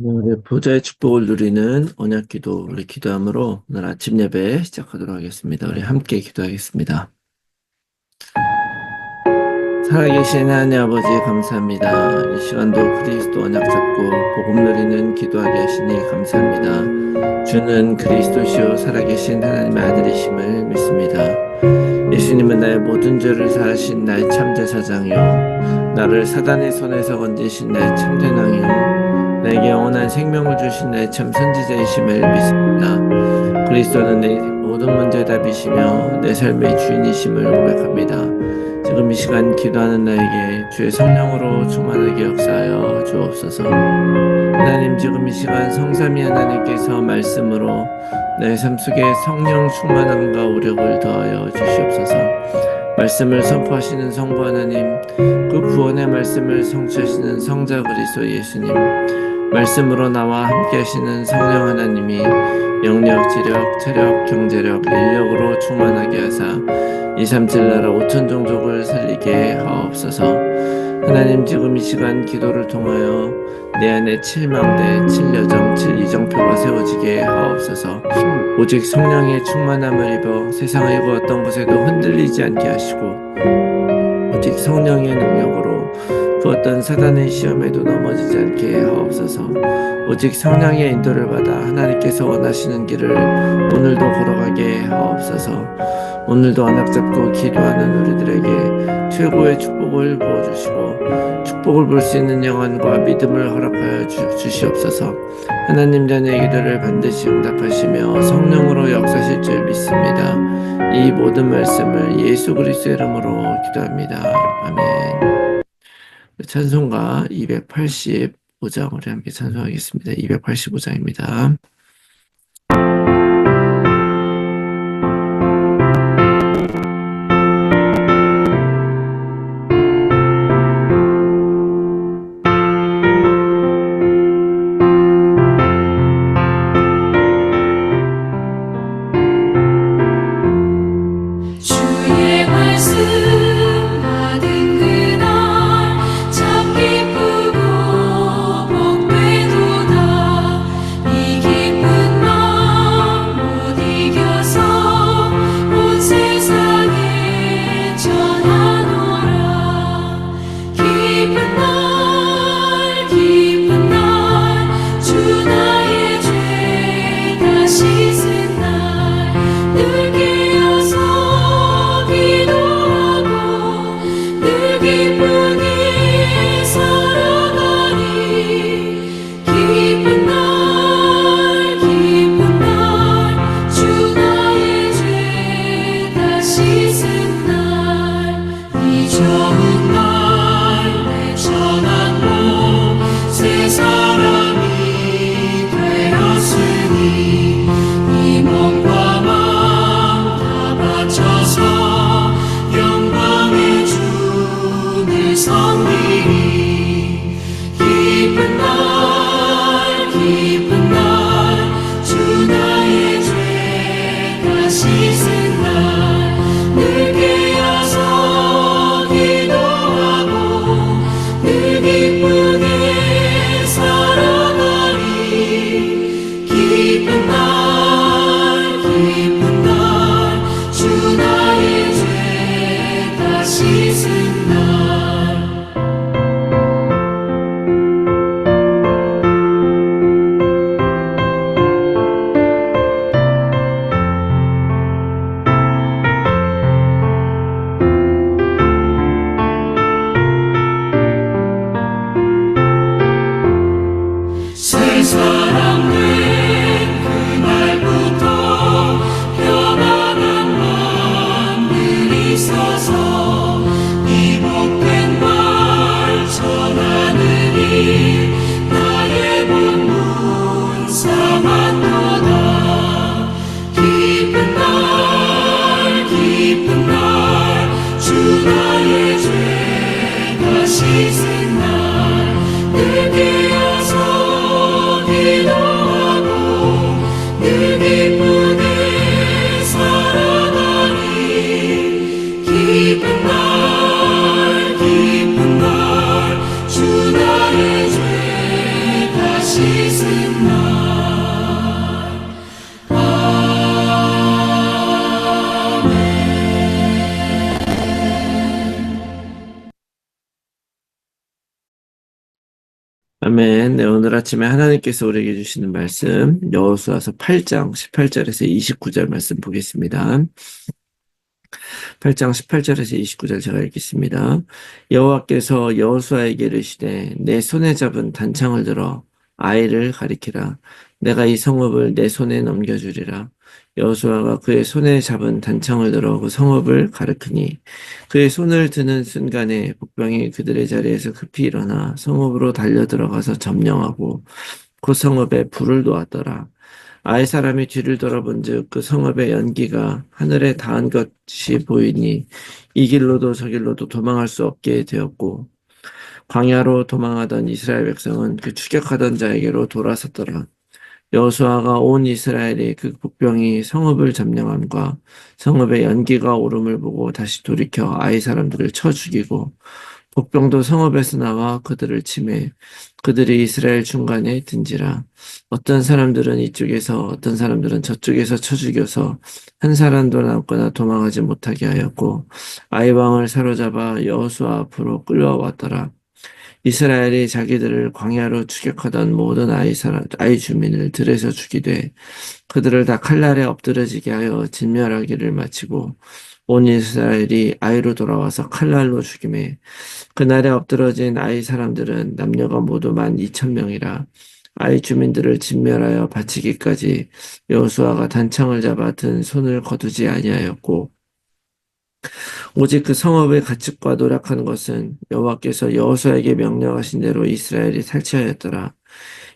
우리 보좌의 축복을 누리는 언약기도 우리 기도함으로 오늘 아침 예배 시작하도록 하겠습니다. 우리 함께 기도하겠습니다. 살아계신 하나님 아버지 감사합니다. 이 시간도 그리스도 언약 잡고 복음 누리는 기도하게 하시니 감사합니다. 주는 그리스도시요 살아계신 하나님의 아들이심을 믿습니다. 예수님은 나의 모든 죄를 사하신 나의 참제사장이요 나를 사단의 손에서 건지신 나의 참된 왕이요 나에게 영원한 생명을 주신 나의 참 선지자이심을 믿습니다. 그리스도는 내 모든 문제의 답이시며 내 삶의 주인이심을 고백합니다. 지금 이 시간 기도하는 나에게 주의 성령으로 충만하게 역사하여 주옵소서. 하나님, 지금 이 시간 성삼위 하나님께서 말씀으로 내 삶 속에 성령 충만함과 우력을 더하여 주시옵소서. 말씀을 선포하시는 성부 하나님, 그 구원의 말씀을 성취하시는 성자 그리스도 예수님, 말씀으로 나와 함께 하시는 성령 하나님이 영력, 지력, 체력, 경제력, 인력으로 충만하게 하사 237 나라 5천 종족을 살리게 하옵소서. 하나님, 지금 이 시간 기도를 통하여 내 안에 7망대, 7여정, 7이정표가 세워지게 하옵소서. 오직 성령의 충만함을 입어 세상의 그 어떤 것에도 흔들리지 않게 하시고 오직 성령의 능력으로 그 어떤 사단의 시험에도 넘어지지 않게 하옵소서. 오직 성령의 인도를 받아 하나님께서 원하시는 길을 오늘도 걸어가게 하옵소서. 오늘도 언약 잡고 기도하는 우리들에게 최고의 축복을 부어주시고 축복을 볼 수 있는 영안과 믿음을 허락하여 주시옵소서. 하나님 자녀의 기도를 반드시 응답하시며 성령으로 역사하실 줄 믿습니다. 이 모든 말씀을 예수 그리스도의 이름으로 기도합니다. 아멘. 찬송가 285장 우리 함께 찬송하겠습니다. 285장입니다. 씻은 날 늘 깨어서 기도 아멘. 네, 오늘 아침에 하나님께서 우리에게 주시는 말씀, 여호수아서 8장 18절에서 29절 말씀 보겠습니다. 8장 18절에서 29절 제가 읽겠습니다. 여호와께서 여호수아에게 이르시되 내 손에 잡은 단창을 들어 아이를 가리키라. 내가 이 성읍을 내 손에 넘겨주리라. 여호수아가 그의 손에 잡은 단창을 들어 그 성읍을 가리키니 그의 손을 드는 순간에 복병이 그들의 자리에서 급히 일어나 성읍으로 달려 들어가서 점령하고 그 성읍에 불을 놓았더라. 아이 사람이 뒤를 돌아본즉 그 성읍의 연기가 하늘에 닿은 것이 보이니 이 길로도 저 길로도 도망할 수 없게 되었고 광야로 도망하던 이스라엘 백성은 그 추격하던 자에게로 돌아섰더라. 여호수아가 온 이스라엘이 그 복병이 성읍을 점령함과 성읍의 연기가 오름을 보고 다시 돌이켜 아이 사람들을 쳐 죽이고 복병도 성읍에서 나와 그들을 치매 그들이 이스라엘 중간에 든지라. 어떤 사람들은 이쪽에서 어떤 사람들은 저쪽에서 쳐 죽여서 한 사람도 남거나 도망하지 못하게 하였고 아이 왕을 사로잡아 여호수아 앞으로 끌려왔더라. 이스라엘이 자기들을 광야로 추격하던 모든 아이 주민을 들에서 죽이되 그들을 다 칼날에 엎드러지게 하여 진멸하기를 마치고 온 이스라엘이 아이로 돌아와서 칼날로 죽임에 그날에 엎드러진 아이 사람들은 남녀가 모두 12,000명이라. 아이 주민들을 진멸하여 바치기까지 여호수아가 단창을 잡아 든 손을 거두지 아니하였고 오직 그 성읍의 가축과 노력하는 것은 여호와께서 여호수아에게 명령하신 대로 이스라엘이 탈취하였더라.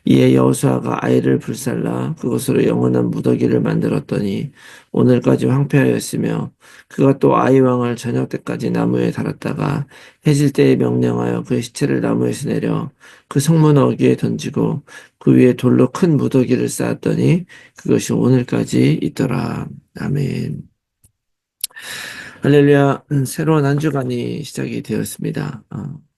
이에 여호수아가 아이를 불살라 그곳으로 영원한 무더기를 만들었더니 오늘까지 황폐하였으며 그가 또 아이 왕을 저녁 때까지 나무에 달았다가 해질 때에 명령하여 그의 시체를 나무에서 내려 그 성문 어귀에 던지고 그 위에 돌로 큰 무더기를 쌓았더니 그것이 오늘까지 있더라. 아멘. 할렐루야. 새로운 한 주간이 시작이 되었습니다.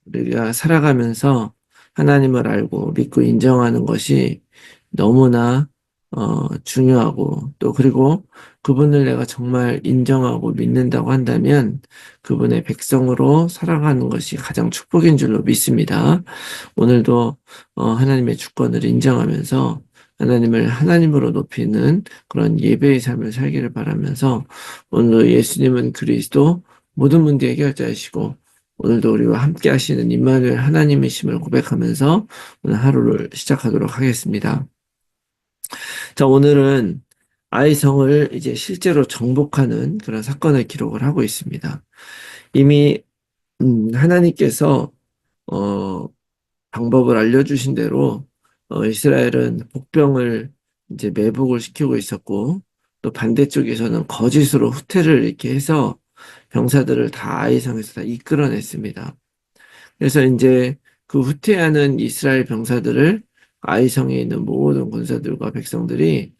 우리가 살아가면서 하나님을 알고 믿고 인정하는 것이 너무나 중요하고 또 그리고 그분을 내가 정말 인정하고 믿는다고 한다면 그분의 백성으로 살아가는 것이 가장 축복인 줄로 믿습니다. 오늘도 하나님의 주권을 인정하면서 하나님을 하나님으로 높이는 그런 예배의 삶을 살기를 바라면서 오늘도 예수님은 그리스도 모든 문제 해결자이시고 오늘도 우리와 함께 하시는 임마누엘 하나님이심을 고백하면서 오늘 하루를 시작하도록 하겠습니다. 자, 오늘은 아이성을 이제 실제로 정복하는 그런 사건을 기록을 하고 있습니다. 이미 하나님께서 방법을 알려주신 대로 이스라엘은 복병을 이제 매복을 시키고 있었고 또 반대쪽에서는 거짓으로 후퇴를 이렇게 해서 병사들을 다 아이성에서 다 이끌어냈습니다. 그래서 이제 그 후퇴하는 이스라엘 병사들을 아이성에 있는 모든 군사들과 백성들이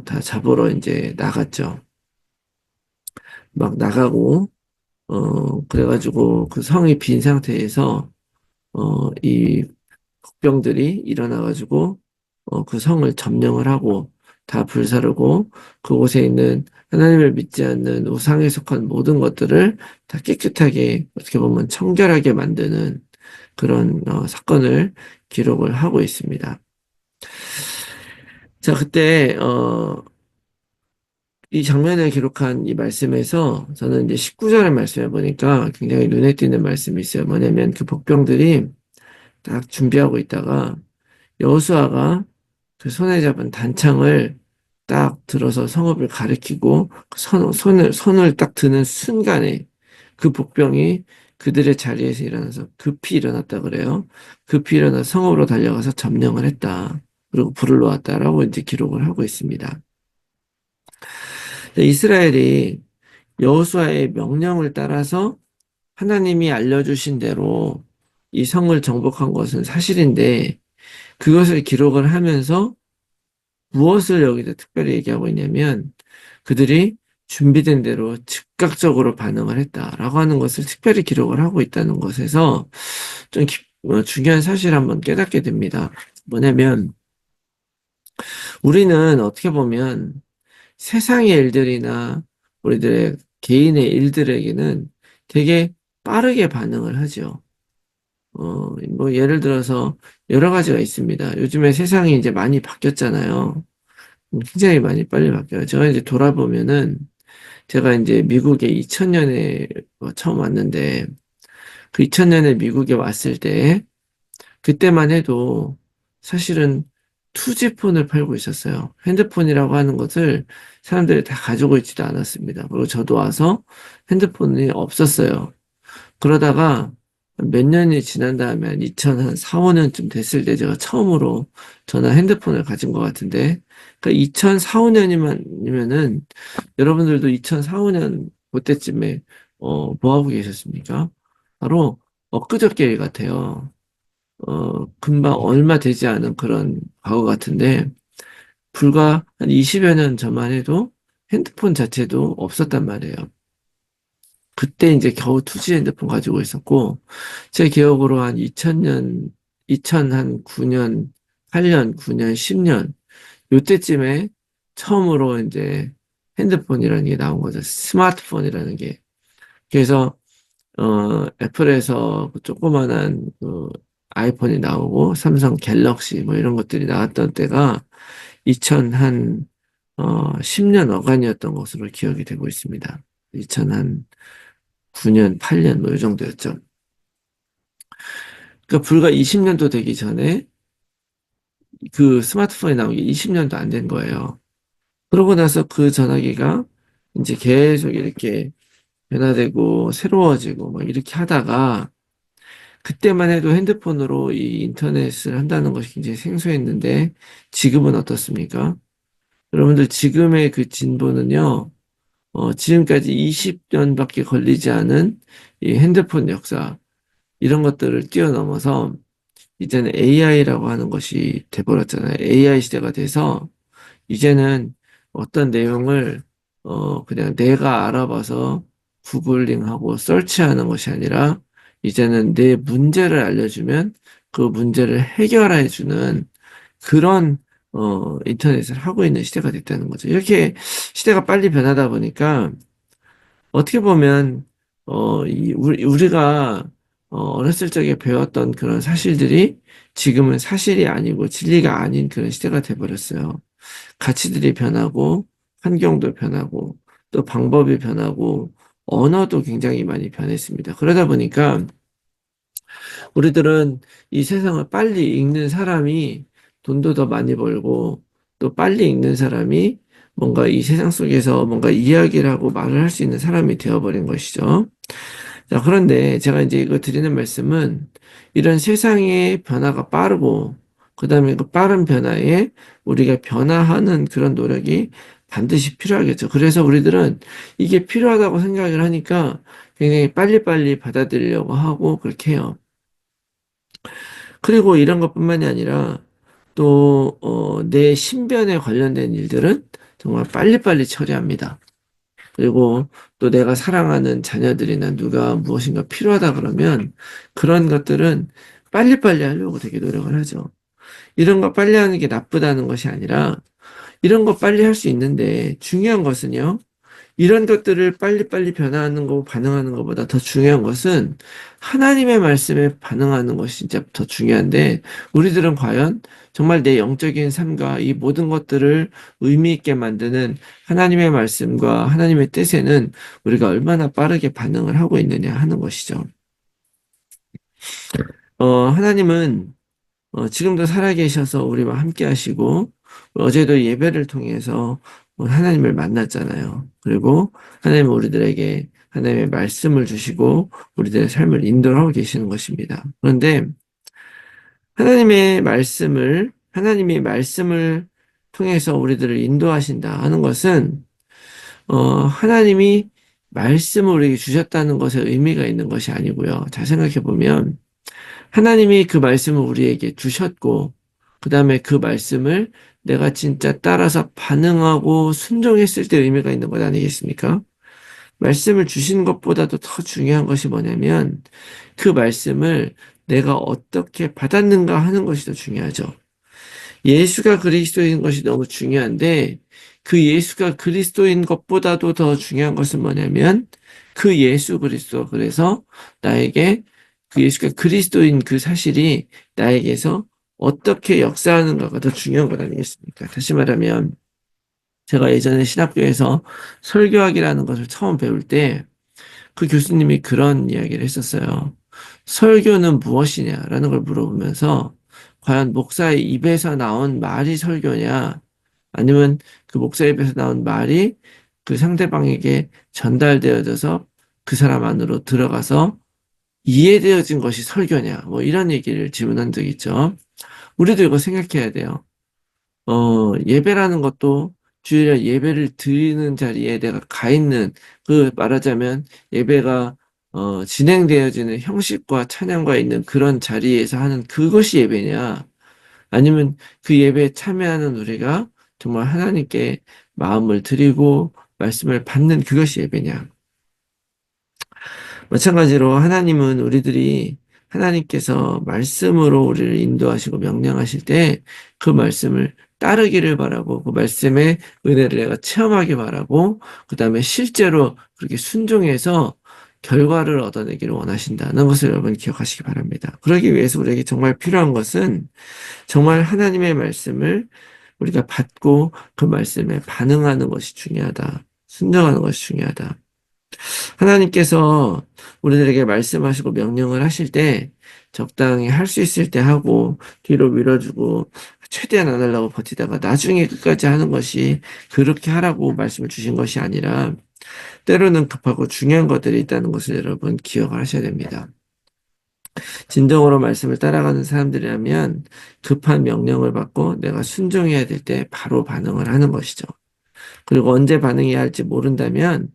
다 잡으러 이제 나갔죠. 막 나가고 그래가지고 그 성이 빈 상태에서 이 복병들이 일어나가지고 그 성을 점령을 하고 다 불사르고 그곳에 있는 하나님을 믿지 않는 우상에 속한 모든 것들을 다 깨끗하게 어떻게 보면 청결하게 만드는 그런 사건을 기록을 하고 있습니다. 자, 그때 이 장면을 기록한 이 말씀에서 저는 이제 19절의 말씀을 보니까 굉장히 눈에 띄는 말씀이 있어요. 뭐냐면 그 복병들이 딱 준비하고 있다가 여호수아가 그 손에 잡은 단창을 딱 들어서 성읍을 가리키고 그 손을 딱 드는 순간에 그 복병이 그들의 자리에서 일어나서 급히 일어났다 그래요. 급히 일어나 성읍으로 달려가서 점령을 했다. 그리고 불을 놓았다라고 이제 기록을 하고 있습니다. 이스라엘이 여호수아의 명령을 따라서 하나님이 알려주신 대로 이 성을 정복한 것은 사실인데 그것을 기록을 하면서 무엇을 여기서 특별히 얘기하고 있냐면 그들이 준비된 대로 즉각적으로 반응을 했다라고 하는 것을 특별히 기록을 하고 있다는 것에서 좀 중요한 사실을 한번 깨닫게 됩니다. 뭐냐면 우리는 어떻게 보면 세상의 일들이나 우리들의 개인의 일들에게는 되게 빠르게 반응을 하죠. 뭐 예를 들어서 여러 가지가 있습니다. 요즘에 세상이 이제 많이 바뀌었잖아요. 굉장히 많이 빨리 바뀌어요. 제가 이제 돌아보면은 제가 이제 미국에 2000년에 처음 왔는데 그 2000년에 미국에 왔을 때 그때만 해도 사실은 투지폰을 팔고 있었어요. 핸드폰이라고 하는 것을 사람들이 다 가지고 있지도 않았습니다. 그리고 저도 와서 핸드폰이 없었어요. 그러다가 몇 년이 지난 다음에 한 2004, 5년쯤 됐을 때 제가 처음으로 전화 핸드폰을 가진 것 같은데, 그러니까 2004, 5년이면은 여러분들도 2004, 5년 그때쯤에 뭐 하고 계셨습니까? 바로 엊그저께 일 같아요. 금방 얼마 되지 않은 그런 과거 같은데, 불과 한 20여 년 전만 해도 핸드폰 자체도 없었단 말이에요. 그때 이제 겨우 투지 핸드폰 가지고 있었고, 제 기억으로 한 2000년, 2009년, 8년, 9년, 10년, 요때쯤에 처음으로 이제 핸드폰이라는 게 나온 거죠. 스마트폰이라는 게. 그래서, 애플에서 그 조그만한 그 아이폰이 나오고, 삼성 갤럭시 뭐 이런 것들이 나왔던 때가 2000한, 10년 어간이었던 것으로 기억이 되고 있습니다. 2000한 9년, 8년 뭐 이 정도였죠. 그러니까 불과 20년도 되기 전에 그 스마트폰이 나온 게 20년도 안 된 거예요. 그러고 나서 그 전화기가 이제 계속 이렇게 변화되고 새로워지고 막 이렇게 하다가 그때만 해도 핸드폰으로 이 인터넷을 한다는 것이 굉장히 생소했는데 지금은 어떻습니까? 여러분들 지금의 그 진보는요, 지금까지 20년밖에 걸리지 않은 이 핸드폰 역사 이런 것들을 뛰어넘어서 이제는 AI라고 하는 것이 돼버렸잖아요. AI 시대가 돼서 이제는 어떤 내용을 그냥 내가 알아봐서 구글링하고 서치하는 것이 아니라 이제는 내 문제를 알려주면 그 문제를 해결해주는 그런 인터넷을 하고 있는 시대가 됐다는 거죠. 이렇게 시대가 빨리 변하다 보니까 어떻게 보면 우리가 어렸을 적에 배웠던 그런 사실들이 지금은 사실이 아니고 진리가 아닌 그런 시대가 돼버렸어요. 가치들이 변하고 환경도 변하고 또 방법이 변하고 언어도 굉장히 많이 변했습니다. 그러다 보니까 우리들은 이 세상을 빨리 읽는 사람이 돈도 더 많이 벌고 또 빨리 읽는 사람이 뭔가 이 세상 속에서 뭔가 이야기를 하고 말을 할 수 있는 사람이 되어버린 것이죠. 자, 그런데 제가 이제 이거 드리는 말씀은 이런 세상의 변화가 빠르고 그다음에 그 빠른 변화에 우리가 변화하는 그런 노력이 반드시 필요하겠죠. 그래서 우리들은 이게 필요하다고 생각을 하니까 굉장히 빨리빨리 받아들이려고 하고 그렇게 해요. 그리고 이런 것뿐만이 아니라 또, 내 신변에 관련된 일들은 정말 빨리빨리 처리합니다. 그리고 또 내가 사랑하는 자녀들이나 누가 무엇인가 필요하다 그러면 그런 것들은 빨리빨리 하려고 되게 노력을 하죠. 이런 거 빨리 하는 게 나쁘다는 것이 아니라 이런 거 빨리 할 수 있는데 중요한 것은요. 이런 것들을 빨리빨리 변화하는 거, 반응하는 것보다 더 중요한 것은 하나님의 말씀에 반응하는 것이 진짜 더 중요한데, 우리들은 과연 정말 내 영적인 삶과 이 모든 것들을 의미 있게 만드는 하나님의 말씀과 하나님의 뜻에는 우리가 얼마나 빠르게 반응을 하고 있느냐 하는 것이죠. 하나님은 지금도 살아계셔서 우리와 함께 하시고, 어제도 예배를 통해서 하나님을 만났잖아요. 그리고 하나님은 우리들에게 하나님의 말씀을 주시고, 우리들의 삶을 인도하고 계시는 것입니다. 그런데 하나님이 말씀을 통해서 우리들을 인도하신다 하는 것은, 하나님이 말씀을 우리에게 주셨다는 것에 의미가 있는 것이 아니고요. 잘 생각해 보면, 하나님이 그 말씀을 우리에게 주셨고, 그 다음에 그 말씀을 내가 진짜 따라서 반응하고 순종했을 때 의미가 있는 것 아니겠습니까? 말씀을 주신 것보다도 더 중요한 것이 뭐냐면, 그 말씀을 내가 어떻게 받았는가 하는 것이 더 중요하죠. 예수가 그리스도인 것이 너무 중요한데 그 예수가 그리스도인 것보다도 더 중요한 것은 뭐냐면 그 예수 그리스도 그래서 나에게 그 예수가 그리스도인 그 사실이 나에게서 어떻게 역사하는가가 더 중요한 것 아니겠습니까? 다시 말하면 제가 예전에 신학교에서 설교학이라는 것을 처음 배울 때 그 교수님이 그런 이야기를 했었어요. 설교는 무엇이냐라는 걸 물어보면서 과연 목사의 입에서 나온 말이 설교냐 아니면 그 목사 입에서 나온 말이 그 상대방에게 전달되어져서 그 사람 안으로 들어가서 이해되어진 것이 설교냐 뭐 이런 얘기를 질문한 적이 있죠. 우리도 이거 생각해야 돼요. 예배라는 것도 주일에 예배를 드리는 자리에 내가 가 있는, 그 말하자면 예배가, 진행되어지는 형식과 찬양과 있는 그런 자리에서 하는 그것이 예배냐, 아니면 그 예배에 참여하는 우리가 정말 하나님께 마음을 드리고 말씀을 받는 그것이 예배냐. 마찬가지로 하나님은 우리들이 하나님께서 말씀으로 우리를 인도하시고 명령하실 때 그 말씀을 따르기를 바라고 그 말씀의 은혜를 내가 체험하기 바라고 그 다음에 실제로 그렇게 순종해서 결과를 얻어내기를 원하신다는 것을 여러분 기억하시기 바랍니다. 그러기 위해서 우리에게 정말 필요한 것은 정말 하나님의 말씀을 우리가 받고 그 말씀에 반응하는 것이 중요하다. 순종하는 것이 중요하다. 하나님께서 우리들에게 말씀하시고 명령을 하실 때 적당히 할 수 있을 때 하고 뒤로 밀어주고 최대한 안 하려고 버티다가 나중에 끝까지 하는 것이 그렇게 하라고 말씀을 주신 것이 아니라 때로는 급하고 중요한 것들이 있다는 것을 여러분 기억을 하셔야 됩니다. 진정으로 말씀을 따라가는 사람들이라면 급한 명령을 받고 내가 순종해야 될 때 바로 반응을 하는 것이죠. 그리고 언제 반응해야 할지 모른다면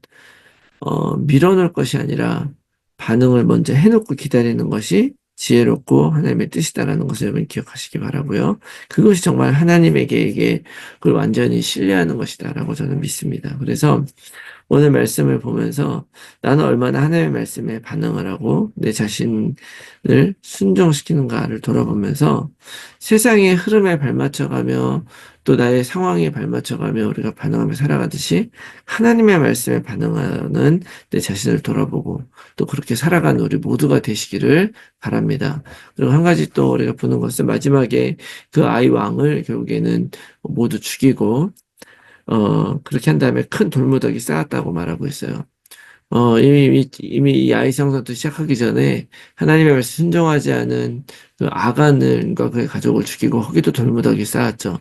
밀어놓을 것이 아니라 반응을 먼저 해놓고 기다리는 것이 지혜롭고 하나님의 뜻이다라는 것을 여러분 기억하시기 바라고요. 그것이 정말 하나님에게 그걸 완전히 신뢰하는 것이다라고 저는 믿습니다. 그래서 오늘 말씀을 보면서 나는 얼마나 하나님의 말씀에 반응을 하고 내 자신을 순종시키는가를 돌아보면서 세상의 흐름에 발맞춰가며 또 나의 상황에 발맞춰가며 우리가 반응하며 살아가듯이 하나님의 말씀에 반응하는 내 자신을 돌아보고 또 그렇게 살아가는 우리 모두가 되시기를 바랍니다. 그리고 한 가지 또 우리가 보는 것은 마지막에 그 아이 왕을 결국에는 모두 죽이고 그렇게 한 다음에 큰 돌무더기 쌓았다고 말하고 있어요. 이미 이 아이성전도 시작하기 전에 하나님의 말씀 순종하지 않은 그 아간과 그의 가족을 죽이고 거기도 돌무더기 쌓았죠.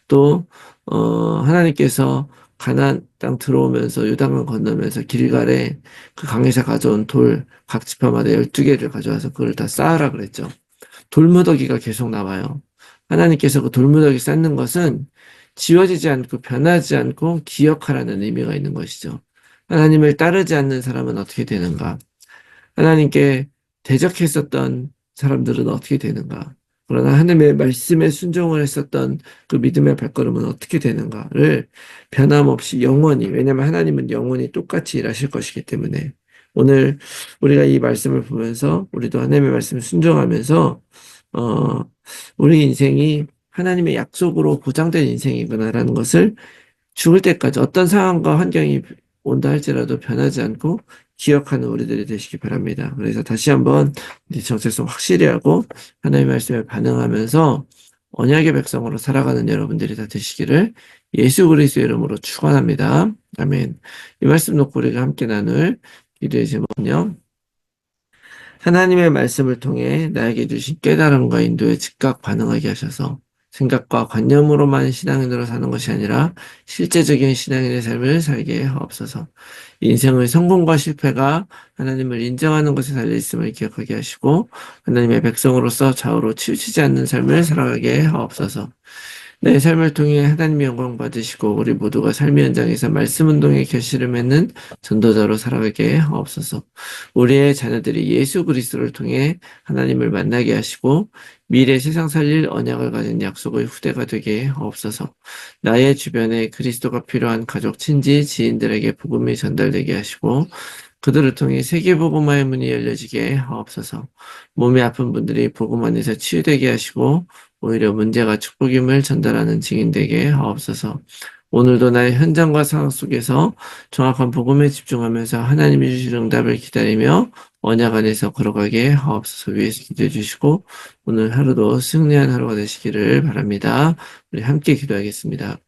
또, 하나님께서 가나안 땅 들어오면서 요단강 건너면서 길갈에 그 강에서 가져온 돌 각 지파마다 12개를 가져와서 그걸 다 쌓으라 그랬죠. 돌무더기가 계속 나와요. 하나님께서 그 돌무더기 쌓는 것은 지워지지 않고 변하지 않고 기억하라는 의미가 있는 것이죠. 하나님을 따르지 않는 사람은 어떻게 되는가? 하나님께 대적했었던 사람들은 어떻게 되는가? 그러나 하나님의 말씀에 순종을 했었던 그 믿음의 발걸음은 어떻게 되는가를 변함없이 영원히, 왜냐하면 하나님은 영원히 똑같이 일하실 것이기 때문에 오늘 우리가 이 말씀을 보면서 우리도 하나님의 말씀을 순종하면서 우리 인생이 하나님의 약속으로 보장된 인생이구나라는 것을 죽을 때까지 어떤 상황과 환경이 온다 할지라도 변하지 않고 기억하는 우리들이 되시기 바랍니다. 그래서 다시 한번 우리 정체성 확실히 하고 하나님의 말씀에 반응하면서 언약의 백성으로 살아가는 여러분들이 다 되시기를 예수 그리스도의 이름으로 축원합니다. 아멘. 이 말씀 놓고 우리가 함께 나눌 기도의 제목은요. 하나님의 말씀을 통해 나에게 주신 깨달음과 인도에 즉각 반응하게 하셔서 생각과 관념으로만 신앙인으로 사는 것이 아니라 실제적인 신앙인의 삶을 살게 하옵소서. 인생의 성공과 실패가 하나님을 인정하는 것에 달려있음을 기억하게 하시고 하나님의 백성으로서 좌우로 치우치지 않는 삶을 살아가게 하옵소서. 내 삶을 통해 하나님의 영광 받으시고 우리 모두가 삶의 현장에서 말씀 운동의 결실을 맺는 전도자로 살아가게 하옵소서. 우리의 자녀들이 예수 그리스도를 통해 하나님을 만나게 하시고 미래 세상 살릴 언약을 가진 약속의 후대가 되게 하옵소서. 나의 주변에 그리스도가 필요한 가족, 친지, 지인들에게 복음이 전달되게 하시고 그들을 통해 세계복음화의 문이 열려지게 하옵소서. 몸이 아픈 분들이 복음 안에서 치유되게 하시고 오히려 문제가 축복임을 전달하는 증인 되게 하옵소서. 오늘도 나의 현장과 상황 속에서 정확한 복음에 집중하면서 하나님이 주실 응답을 기다리며 언약 안에서 걸어가게 하옵소서. 위에서 기도해 주시고 오늘 하루도 승리한 하루가 되시기를 바랍니다. 우리 함께 기도하겠습니다.